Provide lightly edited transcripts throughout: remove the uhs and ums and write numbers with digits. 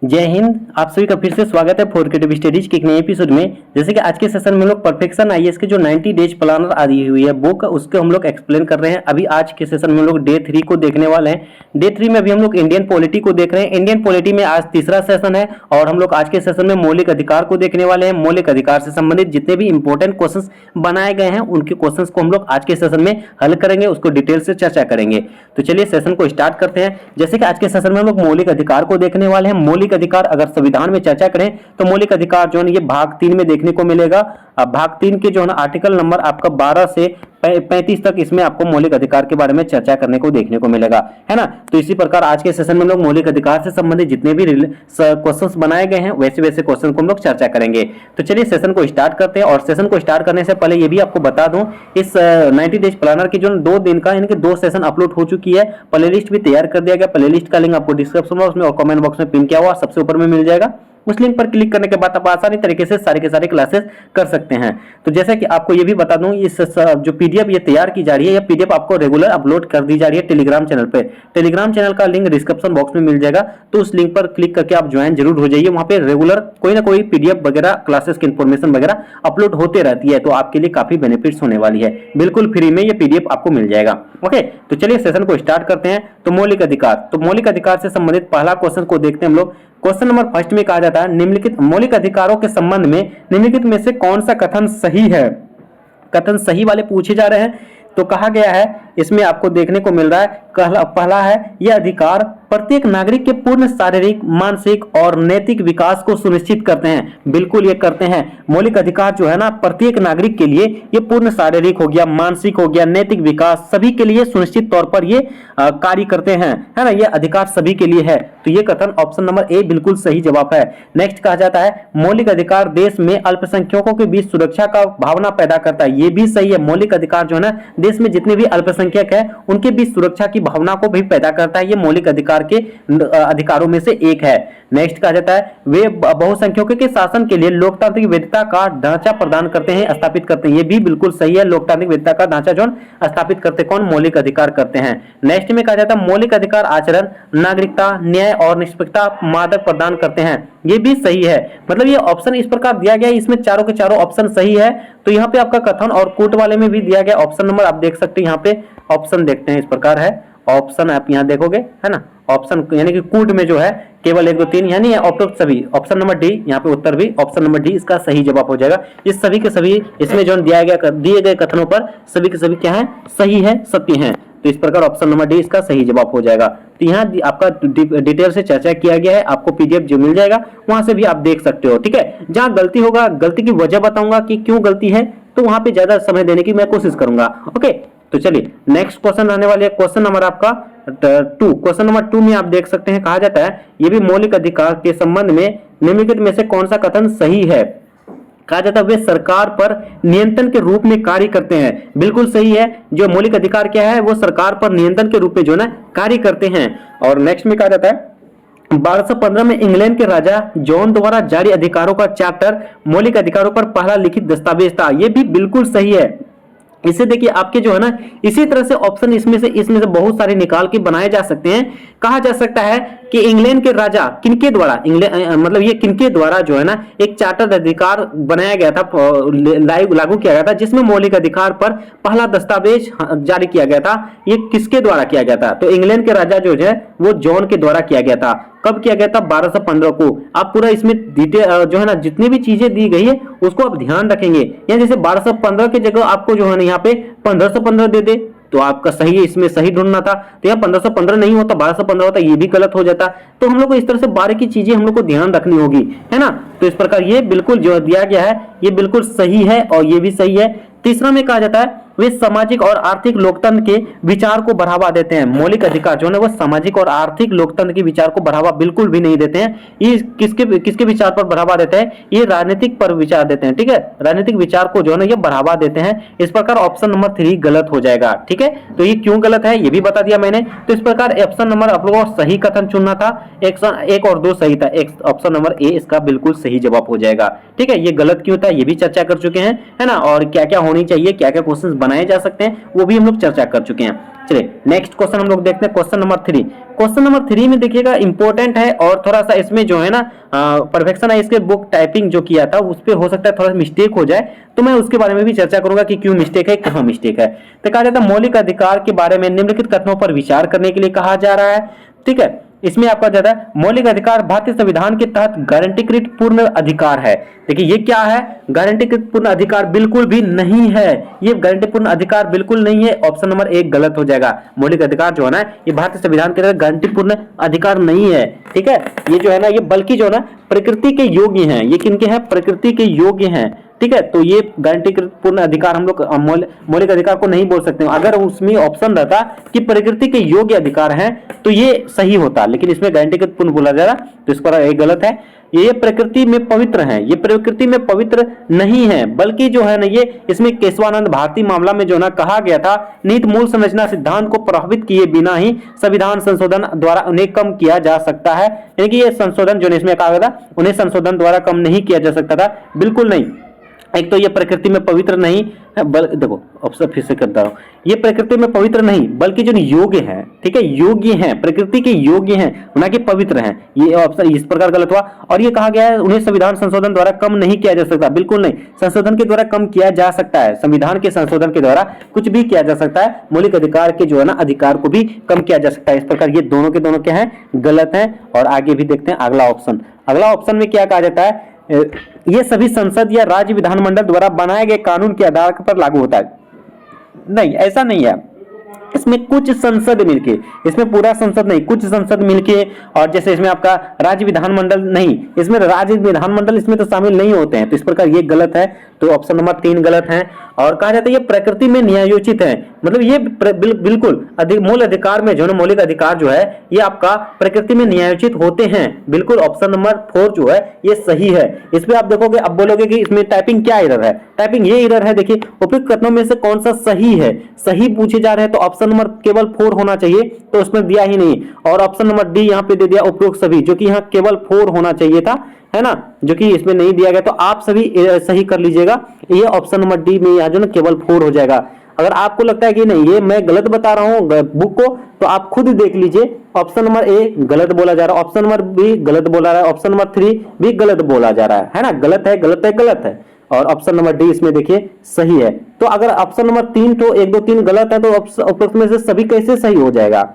जय हिंद। आप सभी का फिर से स्वागत है फोर क्रिएटिव स्टडीज के एक नए एपिसोड में। जैसे कि आज के सेशन में हम लोग परफेक्शन आईएएस के जो 90 डेज प्लानर आई हुई है बुक, उसको हम लोग एक्सप्लेन कर रहे हैं। अभी आज के सेशन में हम लोग डे 3 को देखने वाले हैं। डे 3 में अभी हम लोग इंडियन पॉलिटी को देख रहे हैं। इंडियन पॉलिटी में आज तीसरा सेशन है और हम लोग आज के सेशन में मौलिक अधिकार को देखने वाले हैं। मौलिक अधिकार से संबंधित जितने भी इंपॉर्टेंट क्वेश्चंस बनाए गए हैं उनके क्वेश्चंस को हम लोग आज के सेशन में हल करेंगे, उसको डिटेल से चर्चा करेंगे। तो चलिए सेशन को स्टार्ट करते हैं। जैसे कि आज के सेशन में हम लोग मौलिक अधिकार को देखने वाले हैं। मौलिक अधिकार अगर संविधान में चर्चा करें तो मौलिक अधिकार जो है ये भाग 3 में देखने को मिलेगा। अब भाग 3 के जो है ना आर्टिकल नंबर आपका 12 से 35 तक इसमें आपको मौलिक अधिकार के बारे में चर्चा करने को देखने को मिलेगा, है ना। तो इसी प्रकार आज के सेशन में लोग मौलिक अधिकार से संबंधित जितने भी क्वेश्चंस बनाए गए हैं वैसे वैसे क्वेश्चन को हम लोग चर्चा करेंगे। तो चलिए सेशन को स्टार्ट करते हैं। और सेशन को स्टार्ट करने से पहले ये भी आपको बता दूं, इस 90 डेज प्लानर की जो 2 दिन का यानी कि 2 सेशन अपलोड हो चुकी है। प्ले लिस्ट भी तैयार कर दिया गया। प्ले लिस्ट का लिंक आपको डिस्क्रिप्शन बॉक्स में और कमेंट बॉक्स में पिन किया हुआ सबसे ऊपर में मिल जाएगा। उस लिंक पर क्लिक करने के बाद आप आसानी तरीके से सारे के सारे क्लासेस कर सकते हैं। तो जैसे कि आपको ये भी बता दूं, इस जो पीडीएफ ये तैयार की जा रही है, ये पीडीएफ आपको रेगुलर अपलोड कर दी जा रही है टेलीग्राम चैनल पे। टेलीग्राम चैनल का लिंक डिस्क्रिप्शन बॉक्स में मिल जाएगा, तो उस लिंक पर क्लिक करके आप ज्वाइन जरूर हो जाइए। वहां पे रेगुलर कोई ना कोई पीडीएफ वगैरह क्लासेस की इंफॉर्मेशन वगैरह अपलोड होते रहती है, तो आपके लिए काफी बेनिफिट्स होने वाली है। बिल्कुल फ्री में ये पीडीएफ आपको मिल जाएगा। ओके, तो चलिए सेशन को स्टार्ट करते हैं। तो मौलिक अधिकार, तो मौलिक अधिकार से संबंधित पहला क्वेश्चन को देखते हैं हम लोग। क्वेश्चन नंबर फर्स्ट में कहा जाता है निम्नलिखित मौलिक अधिकारों के संबंध में निम्नलिखित में से कौन सा कथन सही है। कथन सही वाले पूछे जा रहे हैं। तो कहा गया है इसमें आपको देखने को मिल रहा है पहला है यह अधिकार प्रत्येक नागरिक के पूर्ण शारीरिक, मानसिक और नैतिक विकास को सुनिश्चित करते हैं। बिल्कुल ये करते हैं। मौलिक अधिकार जो है ना प्रत्येक नागरिक के लिए ये पूर्ण शारीरिक हो गया, मानसिक हो गया, नैतिक विकास सभी के लिए सुनिश्चित तौर पर ये कार्य करते हैं, है ना। ये अधिकार सभी के लिए है। तो ये कथन ऑप्शन नंबर ए बिल्कुल सही जवाब है। नेक्स्ट कहा जाता है मौलिक अधिकार देश में अल्पसंख्यकों के बीच सुरक्षा का भावना पैदा करता है। ये भी सही है। मौलिक अधिकार जो है ना देश में जितने भी अल्पसंख्यक है उनके बीच सुरक्षा की भावना को भी पैदा करता है। ये मौलिक अधिकार के अधिकारों में से एक है। नेक्स्ट कहा जाता है वे बहुसंख्यकों के शासन के लिए लोकतांत्रिक वैधता का ढांचा प्रदान करते हैं, स्थापित करते हैं। ये भी बिल्कुल सही है। लोकतांत्रिक वैधता का ढांचा जो स्थापित करते कौन, मौलिक अधिकार करते हैं। नेक्स्ट में कहा जाता है मौलिक अधिकार आचरण, नागरिकता, न्याय और निष्पक्षता मादक प्रदान करते हैं। ये भी सही है। मतलब ये ऑप्शन इस प्रकार दिया गया है, इसमें चारों के चारों ऑप्शन सही है। तो यहाँ पे आपका कथन और कूट वाले में भी दिया गया ऑप्शन नंबर, आप देख सकते हैं यहाँ पे ऑप्शन देखते हैं इस प्रकार है। ऑप्शन आप यहाँ देखोगे, है ना, ऑप्शन यानी कि कूट में जो है केवल 1 2 3 यानी ऑप्शन सभी, ऑप्शन नंबर डी यहाँ पे उत्तर भी ऑप्शन नंबर डी इसका सही जवाब हो जाएगा। इस सभी के सभी इसमें जो दिए गए कथनों पर सभी के सभी क्या है, सही है, सत्य है। तो इस प्रकार ऑप्शन नंबर डी इसका सही जवाब हो जाएगा। तो यहाँ आपका डिटेल से चर्चा किया गया है। आपको पीडीएफ जो मिल जाएगा वहां से भी आप देख सकते हो, ठीक है। जहां गलती होगा, गलती की वजह बताऊंगा कि क्यों गलती है, तो वहां पे ज्यादा समय देने की मैं कोशिश करूंगा। ओके, तो चलिए नेक्स्ट क्वेश्चन आने वाले क्वेश्चन नंबर आपका 2। क्वेश्चन नंबर 2 में आप देख सकते हैं कहा जाता है ये भी मौलिक अधिकार के संबंध में निम्नलिखित में से कौन सा कथन सही है। कहा जाता है वे सरकार पर नियंत्रण के रूप में कार्य करते हैं। बिल्कुल सही है। जो मौलिक अधिकार क्या है, वो सरकार पर नियंत्रण के रूप में जो ना कार्य करते हैं। और नेक्स्ट में कहा जाता है 1215 में इंग्लैंड के राजा जॉन द्वारा जारी अधिकारों का चार्टर मौलिक अधिकारों पर पहला लिखित दस्तावेज था। यह भी बिल्कुल सही है। इसे देखिए आपके जो है ना इसी तरह से ऑप्शन इसमें से बहुत सारे निकाल के बनाए जा सकते हैं। कहा जा सकता है कि इंग्लैंड के राजा किनके द्वारा, मतलब ये किनके द्वारा जो है ना एक चार्टर अधिकार बनाया गया था, लागू किया गया था, जिसमें मौलिक अधिकार पर पहला दस्तावेज जारी किया गया था। ये किसके द्वारा किया गया था, तो इंग्लैंड के राजा जो है वो जॉन के द्वारा किया गया था। कब किया गया था, 1215 को। आप पूरा इसमें डिटेल जो है ना जितनी भी चीजें दी गई है उसको आप ध्यान रखेंगे। या जैसे 1215 की जगह आपको जो है ना यहाँ पे 1515 दे दे तो आपका सही है, इसमें सही ढूंढना था। तो यहाँ 1515 नहीं होता, 1215 होता, ये भी गलत हो जाता। तो हम लोग को इस तरह से बारीकी चीजें हम लोग को ध्यान रखनी होगी, है ना। तो इस प्रकार ये बिल्कुल जो दिया गया है ये बिल्कुल सही है और ये भी सही है। तीसरा में कहा जाता है वे सामाजिक और आर्थिक लोकतंत्र के विचार को बढ़ावा देते हैं। मौलिक अधिकार जो है वो सामाजिक और आर्थिक लोकतंत्र के विचार को बढ़ावा बिल्कुल भी नहीं देते हैं। ये किसके विचार पर बढ़ावा देते हैं, ये राजनीतिक पर विचार देते हैं, ठीक है। राजनीतिक विचार को जो है ना ये बढ़ावा देते हैं। इस प्रकार ऑप्शन नंबर 3 गलत हो जाएगा, ठीक है। तो ये क्यों गलत है ये भी बता दिया मैंने। तो इस प्रकार ऑप्शन नंबर आप लोगों को सही कथन चुनना था। 1 और 2 सही था, ऑप्शन नंबर ए इसका बिल्कुल सही जवाब हो जाएगा, ठीक है। ये गलत क्यों था ये भी चर्चा कर चुके हैं, है ना। और क्या क्या होनी चाहिए, क्या क्या क्वेश्चन बनाए जा सकते हैं वो भी हम लोग चर्चा कर चुके हैं। चलिए नेक्स्ट क्वेश्चन हम लोग देखते हैं, क्वेश्चन नंबर 3। क्वेश्चन नंबर 3 में देखिएगा इंपॉर्टेंट है और थोड़ा सा इसमें जो है ना परफेक्शन है, इसके बुक टाइपिंग जो किया था उस पे हो सकता है थोड़ा मिस्टेक हो जाए, तो मैं उसके बारे में भी चर्चा करूंगा कि क्यों मिस्टेक है, कहां मिस्टेक है। तो कहा जाता है मौलिक अधिकार के बारे में निम्नलिखित कथनों पर विचार करने के लिए कहा जा रहा है। ठीक है, इसमें आपका ज्यादा मौलिक अधिकार भारतीय संविधान के तहत गारंटीकृत पूर्ण अधिकार है। देखिए ये क्या है, गारंटीकृत पूर्ण अधिकार बिल्कुल भी नहीं है, ये गारंटी पूर्ण अधिकार बिल्कुल नहीं है। ऑप्शन नंबर 1 गलत हो जाएगा। मौलिक अधिकार जो है ना ये भारतीय संविधान के तहत गारंटी पूर्ण अधिकार नहीं है। ठीक है, ये जो है ना ये बल्कि जो है ना प्रकृति के योग्य हैं, ये किनके हैं, प्रकृति के योग्य हैं। ठीक है, तो ये गारंटीकृत पूर्ण अधिकार हम लोग मौलिक अधिकार को नहीं बोल सकते। अगर उसमें ऑप्शन रहता कि प्रकृति के योग्य अधिकार हैं तो ये सही होता, लेकिन इसमें गारंटीकृत पूर्ण बोला जा रहा, तो इस पर ये गलत है। ये प्रकृति में पवित्र हैं, ये प्रकृति में पवित्र नहीं है, बल्कि जो है ना ये इसमें केशवानंद भारती मामला में जो ना कहा गया था नीति मूल संरचना सिद्धांत को प्रभावित किए बिना ही संविधान संशोधन द्वारा उन्हें कम किया जा सकता है। यानी कि ये संशोधन जो इसमें कहा गया था उन्हें संशोधन द्वारा कम नहीं किया जा सकता था, बिल्कुल नहीं। एक तो ये प्रकृति में पवित्र नहीं, देखो ऑप्शन फिर से करता हूं, ये प्रकृति में पवित्र नहीं बल्कि जो योग्य है, ठीक है, योग्य हैं, प्रकृति के योग्य हैं, ना कि पवित्र हैं। ये ऑप्शन इस प्रकार गलत हुआ। और ये कहा गया है उन्हें संविधान संशोधन द्वारा कम नहीं किया जा सकता, बिल्कुल नहीं, संशोधन के द्वारा कम किया जा सकता है। संविधान के संशोधन के द्वारा कुछ भी किया जा सकता है, मौलिक अधिकार के जो है ना अधिकार को भी कम किया जा सकता है। इस प्रकार ये दोनों के दोनों क्या है, गलत है। और आगे भी देखते हैं अगला ऑप्शन। अगला ऑप्शन में क्या कहा जाता है, ये सभी संसद या राज्य विधानमंडल द्वारा बनाए गए कानून के आधार पर लागू होता है। नहीं, ऐसा नहीं है। इसमें कुछ संसद मिलके, इसमें पूरा संसद नहीं, कुछ संसद मिलके, और जैसे इसमें आपका राज्य विधानमंडल नहीं, इसमें राज्य विधानमंडल इसमें तो शामिल नहीं होते हैं, तो इस प्रकार ये गलत है। तो ऑप्शन नंबर 3 गलत है। और कहा जाता है ये प्रकृति में न्यायोचित है, मतलब ये बिल्कुल मूल अधिकार में जो है मौलिक अधिकार जो है ये आपका प्रकृति में न्यायोचित होते हैं, बिल्कुल। ऑप्शन नंबर 4 जो है ये सही है। इसमें आप देखोगे, अब बोलोगे कि इसमें टाइपिंग क्या एरर है, टाइपिंग ये एरर है। देखिए उपयुक्त कथनों में से कौन सा सही है, सही पूछे जा रहे हैं, तो ऑप्शन नंबर केवल 4 होना चाहिए, तो उसमें दिया ही नहीं। और ऑप्शन नंबर डी यहाँ पे दे दिया उपयुक्त सभी, जो कि यहाँ केवल 4 होना चाहिए था, है ना, जो कि इसमें नहीं दिया गया। तो आप सभी सही कर लीजिएगा, ये ऑप्शन नंबर डी में यहाँ जो ना केवल 4 हो जाएगा। अगर आपको लगता है कि नहीं ये मैं गलत बता रहा हूँ बुक को, तो आप खुद देख लीजिए। ऑप्शन नंबर ए गलत बोला जा रहा है, ऑप्शन नंबर बी गलत बोला रहा है, ऑप्शन नंबर 3 भी गलत बोला जा रहा है ना, गलत है, गलत है, गलत है। और ऑप्शन नंबर डी इसमें देखिए सही है। तो अगर ऑप्शन नंबर 3 तो 1 2 3 गलत है, तो उपयुक्त में से सभी कैसे सही हो जाएगा,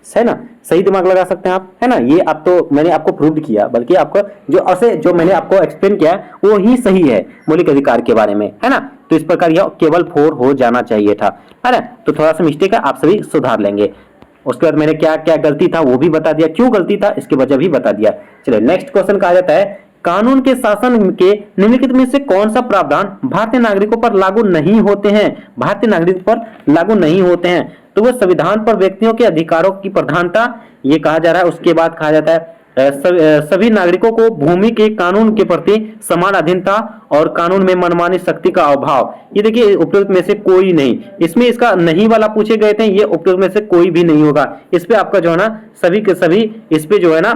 है ना। सही दिमाग लगा सकते हैं आप, है ना। ये आप तो मैंने आपको प्रूव किया, बल्कि आपको जो मैंने आपको एक्सप्लेन किया वो ही सही है मौलिक अधिकार के बारे में, है ना। तो इस प्रकार यह केवल 4 हो जाना चाहिए था, है ना। तो थोड़ा सा मिस्टेक है, आप सभी सुधार लेंगे। उसके बाद मैंने क्या क्या गलती था वो भी बता दिया, क्यों गलती था इसकी वजह भी बता दिया। चलिए नेक्स्ट क्वेश्चन कहा जाता है कानून के शासन के निम्नलिखित में से कौन सा प्रावधान भारतीय नागरिकों पर लागू नहीं होते हैं, भारतीय नागरिक पर लागू नहीं होते हैं। तो वह संविधान पर व्यक्तियों के अधिकारों की प्रधानता, ये कहा जा रहा है। उसके बाद कहा जाता है सभी नागरिकों को भूमि के कानून के प्रति समान अधीनता और कानून में मनमानी शक्ति का अभाव। ये देखिए उपयुक्त में से कोई नहीं, इसमें इसका नहीं वाला पूछे गए थे, ये उपयुक्त में से कोई भी नहीं होगा। इस पे आपका जो है ना सभी के सभी इस पे जो है ना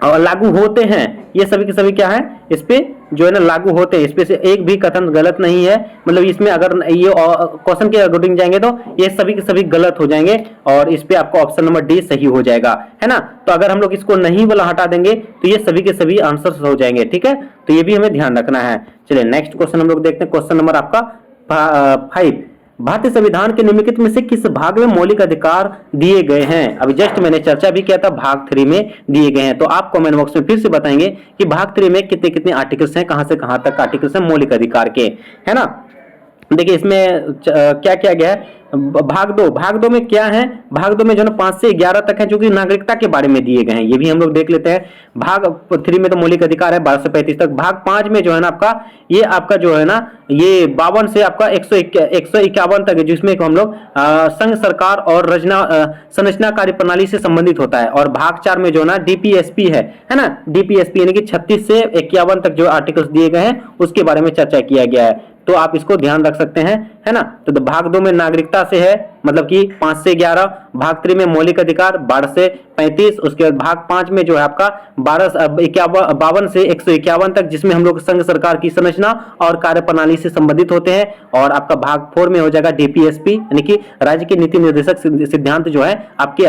लागू होते हैं, ये सभी के सभी क्या है इस पे जो है ना लागू होते हैं। इस पे से एक भी कथन गलत नहीं है, मतलब इसमें अगर ये क्वेश्चन के अकॉर्डिंग जाएंगे तो ये सभी के सभी गलत हो जाएंगे, और इस पे आपको ऑप्शन नंबर डी सही हो जाएगा, है ना। तो अगर हम लोग इसको नहीं वाला हटा देंगे तो ये सभी के सभी आंसर्स हो जाएंगे, ठीक है। तो ये भी हमें ध्यान रखना है। चलिए नेक्स्ट क्वेश्चन हम लोग देखते हैं, क्वेश्चन नंबर आपका 5। भारतीय संविधान के निम्नलिखित में से किस भाग में मौलिक अधिकार दिए गए हैं। अभी जस्ट मैंने चर्चा भी किया था, भाग 3 में दिए गए हैं। तो आप कमेंट बॉक्स में फिर से बताएंगे कि भाग 3 में कितने कितने आर्टिकल्स हैं, कहां से कहां तक आर्टिकल्स हैं मौलिक अधिकार के, है ना। देखिए इसमें क्या किया गया है, भाग 2 में क्या है, भाग 2 में जो है 5 से 11 तक है, जो कि नागरिकता के बारे में दिए गए हैं, ये भी हम लोग देख लेते हैं। भाग 3 में तो मौलिक अधिकार है 12 से 35 तक। भाग 5 में जो है ना आपका ये आपका जो है ना ये 52 से आपका 151 तक है, जिसमें हम लोग संघ सरकार और संरचना कार्य प्रणाली से संबंधित होता है। और भाग 4 में जो है ना डीपीएसपी है ना, डीपीएसपी यानी कि 36 से 51 तक जो आर्टिकल्स दिए गए हैं उसके बारे में चर्चा किया गया है। तो आप इसको ध्यान रख सकते हैं, है ना। तो भाग 2 में नागरिकता से है, मतलब कि 5 से 11, भाग 3 में मौलिक अधिकार 12 से 35, उसके बाद भाग 5 में जो है आपका 52 से 151 तक, जिसमें हम लोग संघ सरकार की संरचना और कार्यप्रणाली से संबंधित होते हैं। और आपका भाग 4 में हो जाएगा डीपीएसपी, यानी कि राज्य के नीति निर्देशक सिद्धांत जो है आपके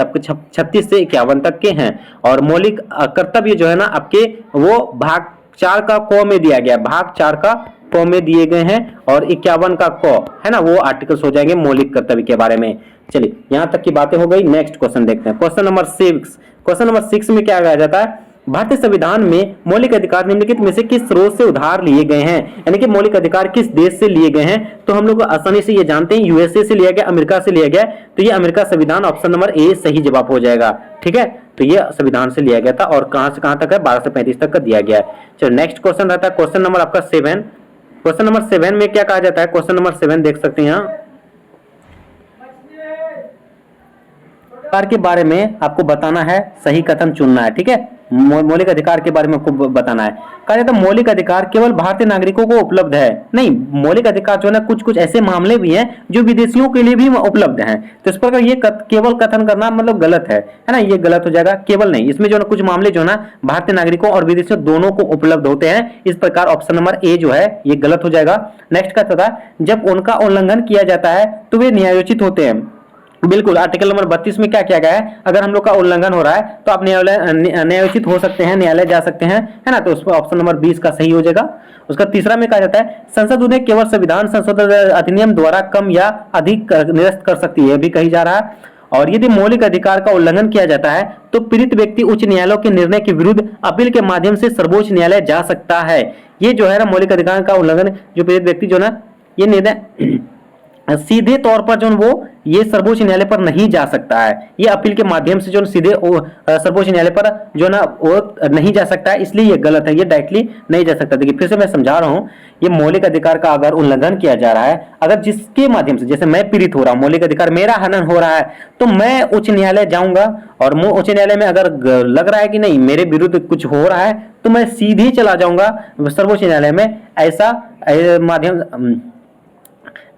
36 से 51 तक के हैं। और मौलिक कर्तव्य जो है ना आपके वो भाग 4 का क में दिया गया, भाग 4 का क में दिए गए हैं, और 51 का क है ना, वो आर्टिकल्स हो जाएंगे मौलिक कर्तव्य के बारे में। चलिए यहां तक की बातें हो गई। नेक्स्ट क्वेश्चन देखते हैं, क्वेश्चन नंबर 6। क्वेश्चन नंबर 6 में क्या कहा जाता है, भारतीय संविधान में मौलिक अधिकार निम्नलिखित में से किस स्रोत से उधार लिए गए हैं, यानी कि मौलिक अधिकार किस देश से लिए गए हैं। तो हम लोग आसानी से ये जानते हैं, यूएसए से लिया गया, अमेरिका से लिया गया, तो ये अमेरिका संविधान, ऑप्शन नंबर ए सही जवाब हो जाएगा। ठीक है, तो ये संविधान से लिया गया था, और कहां से कहां तक है, 12 से 35 तक का दिया गया है। चलो नेक्स्ट क्वेश्चन रहता है क्वेश्चन नंबर आपका 7। क्वेश्चन नंबर 7 में क्या कहा जाता है, क्वेश्चन नंबर 7 देख सकते हैं यहाँ, अधिकार के बारे में आपको बताना है, सही कथन चुनना है। ठीक है, मौलिक अधिकार के बारे में आपको बताना है। कहा जाता है मौलिक अधिकार केवल भारतीय नागरिकों को उपलब्ध है, नहीं, मौलिक अधिकार जो है ना कुछ कुछ ऐसे मामले भी हैं जो विदेशियों के लिए भी उपलब्ध हैं। तो इस प्रकार ये केवल कथन करना मतलब गलत है ना, ये गलत हो जाएगा। केवल नहीं, इसमें जो है कुछ मामले जो है ना भारतीय नागरिकों और विदेशियों दोनों को उपलब्ध होते हैं। इस प्रकार ऑप्शन नंबर ए जो है ये गलत हो जाएगा। नेक्स्ट का था, जब उनका उल्लंघन किया जाता है तो वे न्यायोचित होते हैं। बिल्कुल, आर्टिकल नंबर 32 में क्या किया गया है, अगर हम लोग का उल्लंघन हो रहा है तो आप न्यायोचित हो सकते हैं, न्यायालय जा सकते हैं, है ना। तो उसमें ऑप्शन नंबर 20 का सही हो जाएगा। उसका तीसरा में कहा जाता है संसद उन्हें केवल संविधान संशोधन अधिनियम द्वारा कम या अधिक निरस्त कर सकती है, भी कही जा रहा है। और यदि मौलिक अधिकार का उल्लंघन किया जाता है तो पीड़ित व्यक्ति उच्च न्यायालय के निर्णय के विरुद्ध अपील के माध्यम से सर्वोच्च न्यायालय जा सकता है। ये जो है ना मौलिक अधिकार का उल्लंघन, जो पीड़ित व्यक्ति जो ना ये निर्णय सीधे तौर पर जो वो ये सर्वोच्च न्यायालय पर नहीं जा सकता है, ये अपील के माध्यम से जो सीधे सर्वोच्च न्यायालय पर जो ना वो नहीं जा सकता है, इसलिए ये गलत है, ये डायरेक्टली नहीं जा सकता। देखिए फिर से मैं समझा रहा हूँ, ये मौलिक अधिकार का अगर उल्लंघन किया जा रहा है, अगर जिसके माध्यम से, जैसे मैं पीड़ित हो रहा हूँ, मौलिक अधिकार मेरा हनन हो रहा है, तो मैं उच्च न्यायालय जाऊंगा, और उच्च न्यायालय में अगर लग रहा है कि नहीं मेरे विरुद्ध कुछ हो रहा है, तो मैं सीधे चला जाऊंगा सर्वोच्च न्यायालय में। ऐसा माध्यम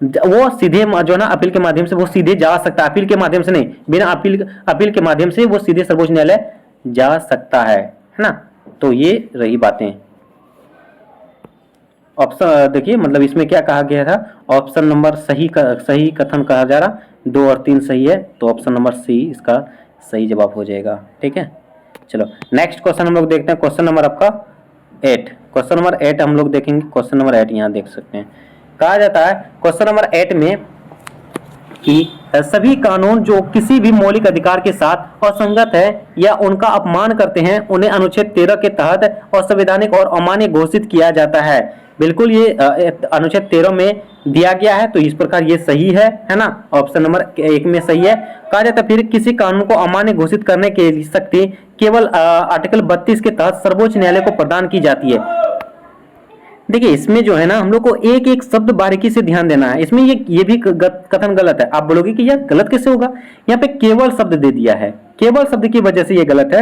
वो सीधे जो ना अपील के माध्यम से वो सीधे जा सकता है, अपील के माध्यम से नहीं, बिना अपील के माध्यम से वो सीधे सर्वोच्च न्यायालय जा सकता है ना। तो ये रही बातें। ऑप्शन देखिए, मतलब इसमें क्या कहा गया था, ऑप्शन नंबर सही कथन कहा जा रहा, 2 और 3 सही है, तो ऑप्शन नंबर सी इसका सही जवाब हो जाएगा। ठीक है, चलो नेक्स्ट क्वेश्चन हम लोग देखते हैं, क्वेश्चन नंबर आपका 8। क्वेश्चन नंबर 8 हम लोग देखेंगे, क्वेश्चन नंबर 8 यहाँ देख सकते हैं। कहा जाता है क्वेश्चन नंबर 8 में कि सभी कानून जो किसी भी मौलिक अधिकार के साथ असंगत है या उनका अपमान करते हैं, उन्हें अनुच्छेद 13 के तहत असंवैधानिक और अमान्य घोषित किया जाता है। बिल्कुल, ये अनुच्छेद 13 में दिया गया है, तो इस प्रकार ये सही है ना, ऑप्शन नंबर 1 में सही है। कहा जाता है फिर किसी कानून को अमान्य घोषित करने की शक्ति केवल आर्टिकल 32 के तहत सर्वोच्च न्यायालय को प्रदान की जाती है। देखिए इसमें जो है ना हम लोग को एक एक शब्द बारीकी से ध्यान देना है। इसमें ये भी कथन गलत है। आप बोलोगे कि यार गलत कैसे होगा, यहाँ पे केवल शब्द दे दिया है, केवल शब्द की वजह से ये गलत है।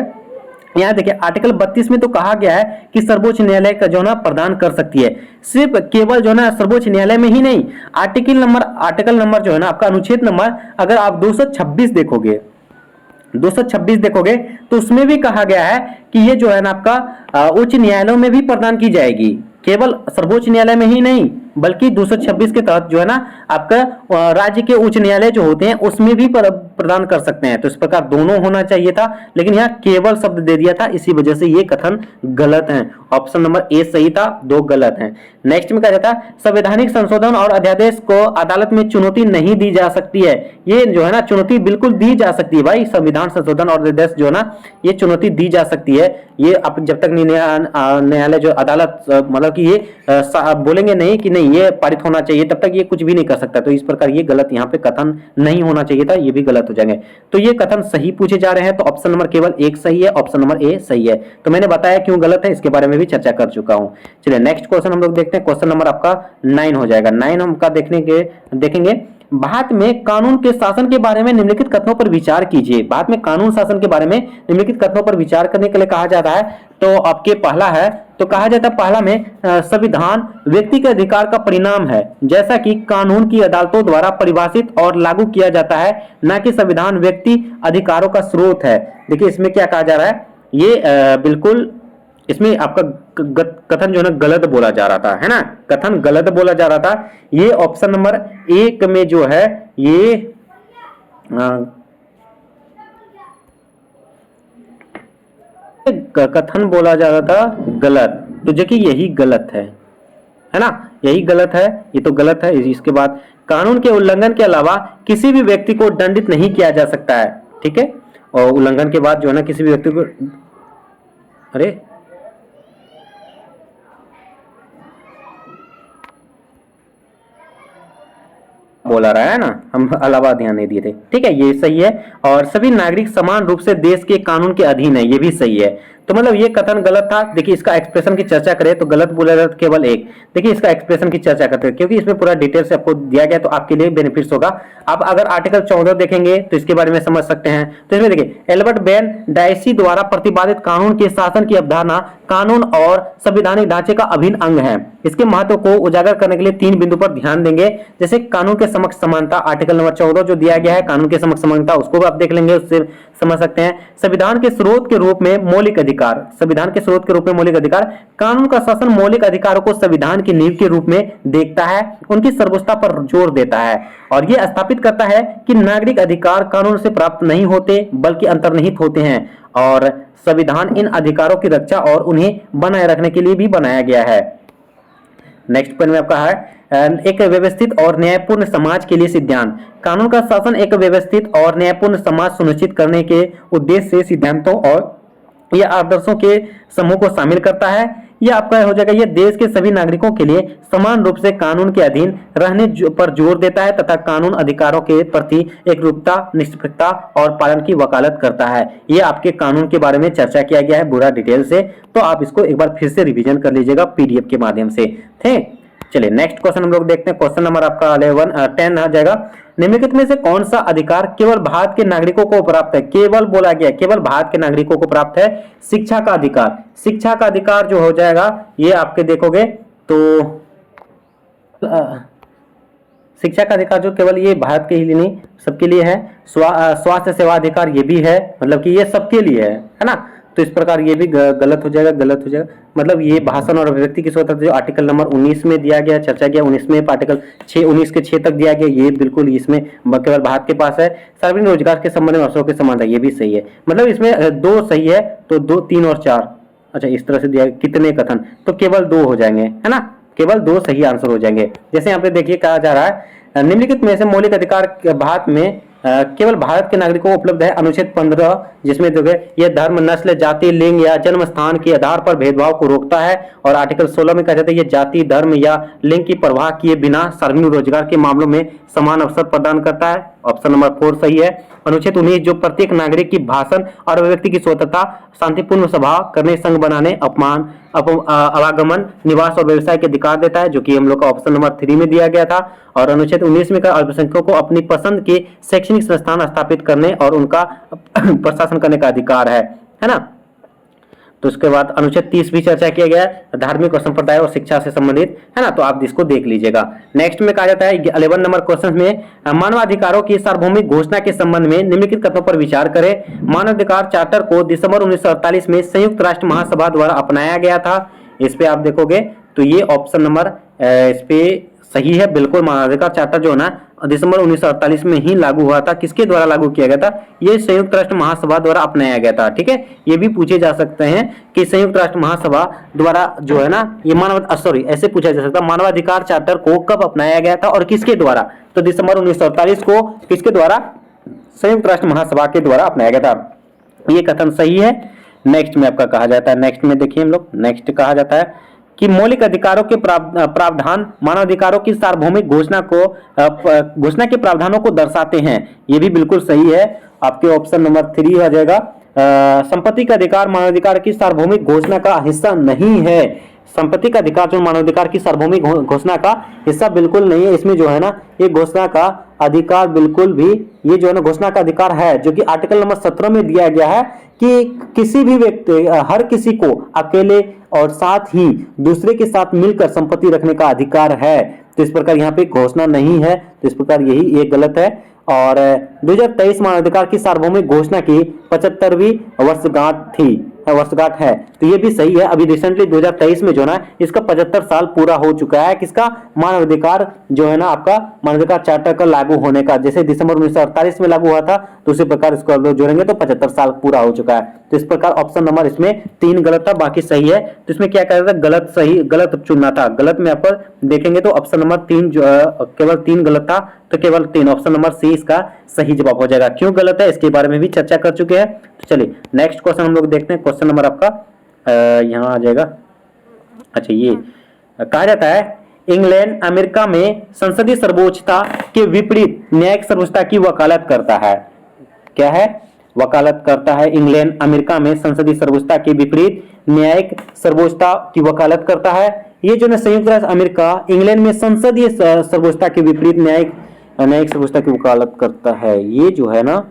यहाँ देखिए आर्टिकल 32 में तो कहा गया है कि सर्वोच्च न्यायालय का जो ना प्रदान कर सकती है, सिर्फ केवल जो ना सर्वोच्च न्यायालय में ही नहीं, आर्टिकल नंबर जो है ना आपका अनुच्छेद नंबर अगर आप 226 देखोगे, 226 देखोगे तो उसमें भी कहा गया है कि ये जो है ना आपका उच्च न्यायालयों में भी प्रदान की जाएगी, केवल सर्वोच्च न्यायालय में ही नहीं बल्कि 226 के तहत जो है ना आपका राज्य के उच्च न्यायालय जो होते हैं उसमें भी प्रदान कर सकते हैं। तो इस प्रकार दोनों होना चाहिए था, लेकिन यहाँ केवल शब्द दे दिया था, इसी वजह से ये कथन गलत है। ऑप्शन नंबर ए सही था, 2 गलत हैं। नेक्स्ट में कहा जाता है संवैधानिक संशोधन और अध्यादेश को अदालत में चुनौती नहीं दी जा सकती है। ये जो है ना चुनौती बिल्कुल दी जा सकती है भाई, संविधान संशोधन और अध्यादेश जो है ना ये चुनौती दी जा सकती है। ये अब जब तक न्यायालय जो अदालत मतलब कि ये बोलेंगे नहीं कि नहीं ये पारित होना चाहिए, तब तक ये कुछ भी नहीं कर सकता। तो इस प्रकार ये गलत यहाँ पे कथन नहीं होना चाहिए था, ये भी गलत हो जाएंगे। तो ये कथन सही पूछे जा रहे हैं, तो ऑप्शन नंबर केवल 1 सही है, ऑप्शन नंबर ए सही है। तो मैंने बताया क्यों गलत है, इसके बारे में भी चर्चा कर चुका हूं। चलिए नेक्स्ट क्वेश्चन हम लोग देखते हैं, क्वेश्चन नंबर आपका 9 हो जाएगा। 9 हम का देखेंगे भारत में कानून के शासन के बारे में निम्नलिखित कथनों पर विचार कीजिए। भारत में कानून शासन के बारे में निम्नलिखित कथनों पर विचार करने के लिए कहा जाता है। तो आपके पहला है, तो कहा जाता है पहला में संविधान व्यक्ति के अधिकार का परिणाम है, जैसा कि कानून की अदालतों द्वारा परिभाषित और लागू किया जाता है, न कि संविधान व्यक्ति अधिकारों का स्रोत है। देखिए इसमें क्या कहा जा रहा है, ये बिल्कुल इसमें आपका कथन जो है ना गलत बोला जा रहा था, है ना, कथन गलत बोला जा रहा था। ये ऑप्शन नंबर 1 में जो है ये कथन बोला जा रहा था गलत, तो देखिए यही गलत है ना, यही गलत है, ये तो गलत है। इसके बाद कानून के उल्लंघन के अलावा किसी भी व्यक्ति को दंडित नहीं किया जा सकता है, ठीक है। और उल्लंघन के बाद जो है ना किसी भी व्यक्ति को, अरे बोला रहा है ना, हम अलावा ध्यान नहीं दिए थे, ठीक है, ये सही है। और सभी नागरिक समान रूप से देश के कानून के अधीन है, ये भी सही है। तो मतलब ये कथन गलत था। देखिए इसका एक्सप्रेशन की चर्चा करें तो गलत बोला जाता केवल एक। देखिए इसका एक्सप्रेशन की चर्चा करते हैं क्योंकि इसमें पूरा डिटेल से आपको दिया गया, तो आपके लिए बेनिफिट्स होगा। अब अगर आर्टिकल 14 देखेंगे तो इसके बारे में समझ सकते हैं। तो इसमें देखिए एल्बर्ट बेन डायसी द्वारा प्रतिपादित कानून के शासन की अवधारणा कानून और संवैधानिक ढांचे का अभिन्न अंग है। इसके महत्व को उजागर करने के लिए 3 बिंदु पर ध्यान देंगे, जैसे कानून के समक्ष समानता, आर्टिकल नंबर 14 जो दिया गया है कानून के समक्ष समानता, उसको भी आप देख लेंगे, उससे समझ सकते हैं। संविधान के स्रोत के रूप में मौलिक अधिकार, संविधान के स्रोत के रूप में मौलिक अधिकार, कानून का शासन मौलिक अधिकारों को संविधान की नींव के रूप में देखता है, उनकी सर्वोच्चता पर जोर देता है और यह स्थापित करता है कि नागरिक अधिकार कानून से प्राप्त नहीं होते बल्कि अंतर्निहित होते हैं और संविधान इन अधिकारों की रक्षा और उन्हें बनाए रखने के लिए भी बनाया गया है। नेक्स्ट पॉइंट में आपका है एक व्यवस्थित और न्यायपूर्ण समाज के लिए सिद्धांत। कानून का शासन एक व्यवस्थित और न्यायपूर्ण समाज सुनिश्चित करने के उद्देश्य से सिद्धांतों और यह आदर्शों के समूह को शामिल करता है। यह आपका हो जाएगा, यह देश के सभी नागरिकों के लिए समान रूप से कानून के अधीन रहने पर जोर देता है तथा कानून अधिकारों के प्रति एकरूपता, निष्पक्षता और पालन की वकालत करता है। यह आपके कानून के बारे में चर्चा किया गया है पूरा डिटेल से, तो आप इसको एक बार फिर से रिवीजन कर लीजिएगा पीडीएफ के माध्यम से। ठीक, चलिए नेक्स्ट क्वेश्चन हम लोग देखते हैं। क्वेश्चन नंबर आपका 10 आ जाएगा। निम्नलिखित में से कौन सा अधिकार केवल भारत के नागरिकों को प्राप्त है? केवल बोला गया, केवल भारत के नागरिकों को प्राप्त है। शिक्षा का अधिकार, शिक्षा का अधिकार जो हो जाएगा ये आपके देखोगे तो शिक्षा का अधिकार जो केवल ये भारत के ही लिए नहीं सबके लिए है। स्वास्थ्य सेवा अधिकार ये भी है, मतलब कि ये सबके लिए है ना। तो इस प्रकार ये भी गलत हो जाएगा, गलत हो जाएगा। मतलब ये भाषण और अभिव्यक्ति की स्वतंत्रता जो आर्टिकल नंबर 19 में दिया गया, चर्चा किया 19 में, आर्टिकल 19 के 6 तक दिया गया, ये बिल्कुल इसमें केवल भारत के पास है। सार्वजनिक रोजगार के संबंध में अवसरों के समानता, ये भी सही है। मतलब इसमें 2 सही है तो 2, 3 और 4 अच्छा इस तरह से दिया। कितने कथन, तो केवल 2 हो जाएंगे, है ना, केवल 2 सही आंसर हो जाएंगे। जैसे यहाँ पे देखिए कहा जा रहा है निम्नलिखित में से मौलिक अधिकार भारत में केवल भारत के नागरिकों को उपलब्ध है। अनुच्छेद 15 जिसमें जो है यह धर्म, नस्ल, जाति, लिंग या जन्म स्थान के आधार पर भेदभाव को रोकता है। और आर्टिकल 16 में कहा जाता है यह जाति, धर्म या लिंग की परवाह किए बिना सार्वजनिक रोजगार के मामलों में समान अवसर प्रदान करता है। ऑप्शन नंबर 4 सही है। अनुच्छेद 19 जो प्रत्येक नागरिक की भाषण और अभिव्यक्ति की स्वतंत्रता, शांतिपूर्ण सभा करने, संघ बनाने, आवागमन, निवास और व्यवसाय के अधिकार देता है, जो कि हम लोग का ऑप्शन नंबर 3 में दिया गया था। और अनुच्छेद 19 में अल्पसंख्यकों को अपनी पसंद के शैक्षणिक संस्थान स्थापित करने और उनका प्रशासन करने का अधिकार है ना। तो उसके बाद अनुच्छेद 30 भी चर्चा किया गया है, धार्मिक और संप्रदाय और शिक्षा से संबंधित, है ना। तो आप इसको देख लीजिएगा। नेक्स्ट में कहा जाता है 11 नंबर क्वेश्चन में मानवाधिकारों की सार्वभौमिक घोषणा के संबंध में निम्नलिखित कथनों पर विचार करें। मानवाधिकार चार्टर को दिसंबर 1948 में संयुक्त राष्ट्र महासभा द्वारा अपनाया गया था। इस पे आप देखोगे तो ये ऑप्शन नंबर इस पे सही है बिल्कुल। मानवाधिकार चार्टर जो है ना दिसंबर 1948 में ही लागू हुआ था। किसके द्वारा लागू किया गया था? ये संयुक्त राष्ट्र महासभा द्वारा अपनाया गया था। ठीक है, ये भी पूछे जा सकते हैं कि संयुक्त राष्ट्र महासभा द्वारा जो है ना ये ऐसे पूछा जा सकता है मानवाधिकार चार्टर को कब अपनाया गया था और किसके द्वारा? तो दिसंबर 1948 को किसके द्वारा? संयुक्त राष्ट्र महासभा के द्वारा अपनाया गया था। ये कथन सही है। नेक्स्ट में आपका कहा जाता है, नेक्स्ट में देखिए हम लोग, नेक्स्ट कहा जाता है कि मौलिक अधिकारों के प्रावधान मानवाधिकारों की सार्वभौमिक घोषणा के प्रावधानों को दर्शाते हैं। ये भी बिल्कुल सही है। आपके ऑप्शन नंबर 3 आ जाएगा। संपत्ति का अधिकार मानवाधिकार की सार्वभौमिक घोषणा का हिस्सा नहीं है। संपत्ति का अधिकार जो मानवाधिकार की सार्वभौमिक घोषणा का हिस्सा बिल्कुल नहीं है। इसमें जो है ना ये घोषणा का अधिकार बिल्कुल भी, ये जो है ना घोषणा का अधिकार है, जो कि आर्टिकल नंबर 17 में दिया गया है कि किसी भी व्यक्ति, हर किसी को अकेले और साथ ही दूसरे के साथ मिलकर संपत्ति रखने का अधिकार है। तो इस प्रकार यहाँ पे घोषणा नहीं है, तो इस प्रकार यही ये गलत है। और 2023 मानवाधिकार की सार्वभौमिक घोषणा की 75वीं वर्षगांठ है, तो ये भी सही है। अभी रिसेंटली 2023 में जो है ना इसका 75 साल पूरा हो चुका है, किसका, मानवाधिकार जो है ना आपका मानवाधिकार चार्टर का लागू होने का। जैसे दिसंबर 1948 में लागू हुआ था, तो उसी प्रकार इसको अब लोग जोड़ेंगे तो 75 साल पूरा हो चुका है। तो इस प्रकार ऑप्शन नंबर इसमें 3 गलत था, बाकी सही है। तो इसमें क्या करना था, गलत सही गलत चुनना था। गलत में आप देखेंगे तो ऑप्शन नंबर 3 जो केवल 3 गलत था, तो केवल 3 ऑप्शन नंबर सी इसका सही जवाब हो जाएगा। क्यों गलत है इसके बारे में भी चर्चा कर चुके हैं। तो चलिए नेक्स्ट क्वेश्चन हम लोग देखते हैं। क्वेश्चन नंबर आपका यहाँ आ जाएगा। अच्छा, ये कहा जाता है इंग्लैंड अमेरिका में संसदीय सर्वोच्चता के विपरीत न्यायिक सर्वोच्चता की वकालत करता है। क्या है, वकालत करता है। इंग्लैंड अमेरिका में संसदीय सर्वोच्चता के विपरीत न्यायिक सर्वोच्चता की वकालत करता है। ये जो है संयुक्त राज्य अमेरिका इंग्लैंड में संसदीय सर्वोच्चता के विपरीत न्यायिक सर्वोच्चता की वकालत करता है। ये जो है ना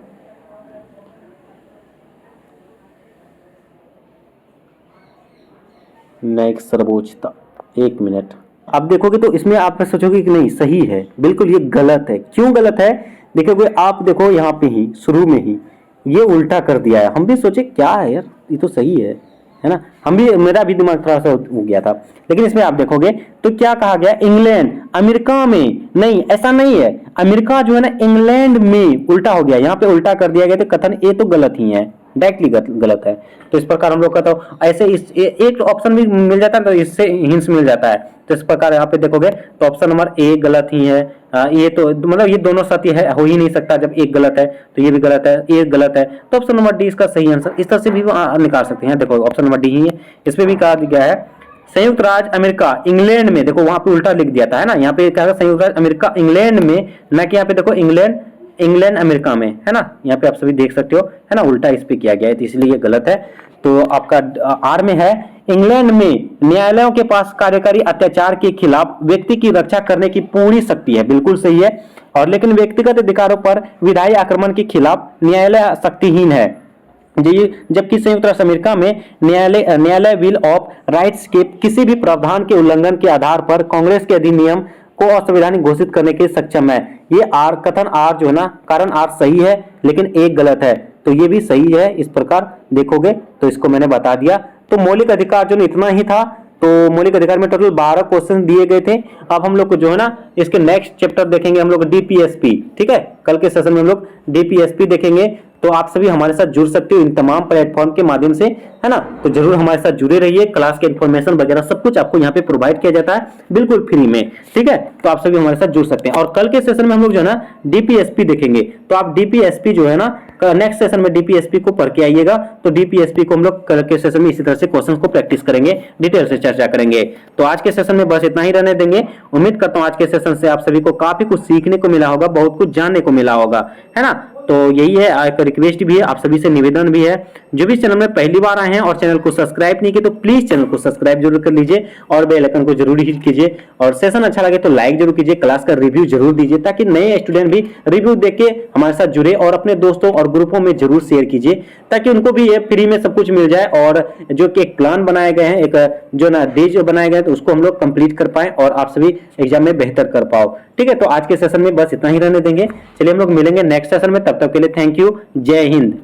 न्यायिक सर्वोच्चता, 1 मिनट, आप देखोगे तो इसमें आप सोचोगे कि नहीं सही है, बिल्कुल ये गलत है। क्यों गलत है, देखोगे आप, देखो यहाँ पे ही शुरू में ही ये उल्टा कर दिया है। हम भी सोचे क्या है यार, ये तो सही है ना, हम भी, मेरा भी दिमाग थोड़ा सा हो गया था। लेकिन इसमें आप देखोगे तो क्या कहा गया, इंग्लैंड अमेरिका में, नहीं ऐसा नहीं है, अमेरिका जो है ना इंग्लैंड में, उल्टा हो गया, यहाँ पे उल्टा कर दिया गया। तो कथन ये तो गलत ही है, डायरेक्टली गलत है। तो इस प्रकार हम लोग कहते हो ऐसे एक ऑप्शन भी मिल जाता है तो इससे हिंस मिल जाता है। तो इस प्रकार यहाँ पे देखोगे तो ऑप्शन नंबर ए गलत ही है। ये तो मतलब ये दोनों सत्य है, हो ही नहीं सकता। जब एक गलत है तो ये भी गलत है, ये गलत है, तो ऑप्शन नंबर डी इसका सही आंसर। इस तरह से भी निकाल सकते हैं। देखो ऑप्शन नंबर डी ही है। इसमें भी कहा गया है संयुक्त राज्य अमेरिका इंग्लैंड में, देखो वहां पे उल्टा लिख दिया था, है ना, यहाँ पे कहा संयुक्त राज्य अमेरिका इंग्लैंड में, ना कि यहाँ पे देखो इंग्लैंड अमेरिका में, है ना, यहाँ पे आप सभी देख सकते हो, है ना, उल्टा इस पे किया गया है, तो इसलिए ये गलत है। तो आपका आर में है, इंग्लैंड में न्यायालयों के पास कार्यकारी अत्याचार के खिलाफ व्यक्ति की रक्षा करने की पूरी शक्ति है, बिल्कुल सही है। और लेकिन व्यक्तिगत अधिकारों पर विधायी आक्रमण के खिलाफ न्यायालय शक्तिहीन है। जबकि संयुक्त राष्ट्र अमेरिका में न्यायालय बिल ऑफ राइट्स के किसी भी प्रावधान के उल्लंघन के आधार पर कांग्रेस के अधिनियम को असंवैधानिक घोषित करने के सक्षम है। ये आर, कथन आर जो है ना, कारण आर सही है लेकिन एक गलत है, तो ये भी सही है। इस प्रकार देखोगे तो इसको मैंने बता दिया। तो मौलिक अधिकार जो इतना ही था। तो मौलिक अधिकार में टोटल 12 क्वेश्चन दिए गए थे। अब हम लोग को जो है ना इसके नेक्स्ट चैप्टर देखेंगे हम लोग डीपीएसपी, ठीक है, कल के सेशन में हम लोग डीपीएसपी देखेंगे। तो आप सभी हमारे साथ जुड़ सकते हो इन तमाम प्लेटफॉर्म के माध्यम से, है ना, तो जरूर हमारे साथ जुड़े रहिए। क्लास के इन्फॉर्मेशन वगैरह सब कुछ आपको यहाँ पे प्रोवाइड किया जाता है बिल्कुल फ्री में, ठीक है। तो आप सभी हमारे साथ जुड़ सकते हैं। और कल के सेशन में हम लोग जो है ना डीपीएसपी देखेंगे। तो आप डीपीएसपी जो है ना नेक्स्ट सेशन में डीपीएसपी को पढ़ के आइएगा। तो डीपीएसपी को हम लोग कल के सेशन में इसी तरह से क्वेश्चंस को प्रैक्टिस करेंगे, डिटेल से चर्चा करेंगे। तो आज के सेशन में बस इतना ही रहने देंगे। उम्मीद करता हूँ आज के सेशन से आप सभी को काफी कुछ सीखने को मिला होगा, बहुत कुछ जानने को मिला होगा, है ना। तो यही है, एक रिक्वेस्ट भी है, आप सभी से निवेदन भी है, जो भी चैनल में पहली बार आए हैं और चैनल को सब्सक्राइब नहीं किए तो प्लीज चैनल को सब्सक्राइब जरूर कर लीजिए और बेल आइकन को जरूर हिट कीजिए। और सेशन अच्छा लगे तो लाइक जरूर कीजिए, क्लास का रिव्यू जरूर दीजिए ताकि नए स्टूडेंट भी रिव्यू देख के हमारे साथ जुड़े, और अपने दोस्तों और ग्रुपों में जरूर शेयर कीजिए ताकि उनको भी ये फ्री में सब कुछ मिल जाए। और जो कि एक प्लान बनाए गए हैं, एक जो ना डेज बनाए गए हैं, तो उसको हम लोग कंप्लीट कर पाए और आप सभी एग्जाम में बेहतर कर पाओ, ठीक है। तो आज के सेशन में बस इतना ही रहने देंगे। चलिए हम लोग मिलेंगे नेक्स्ट सेशन में, तब तक के लिए थैंक यू, जय हिंद।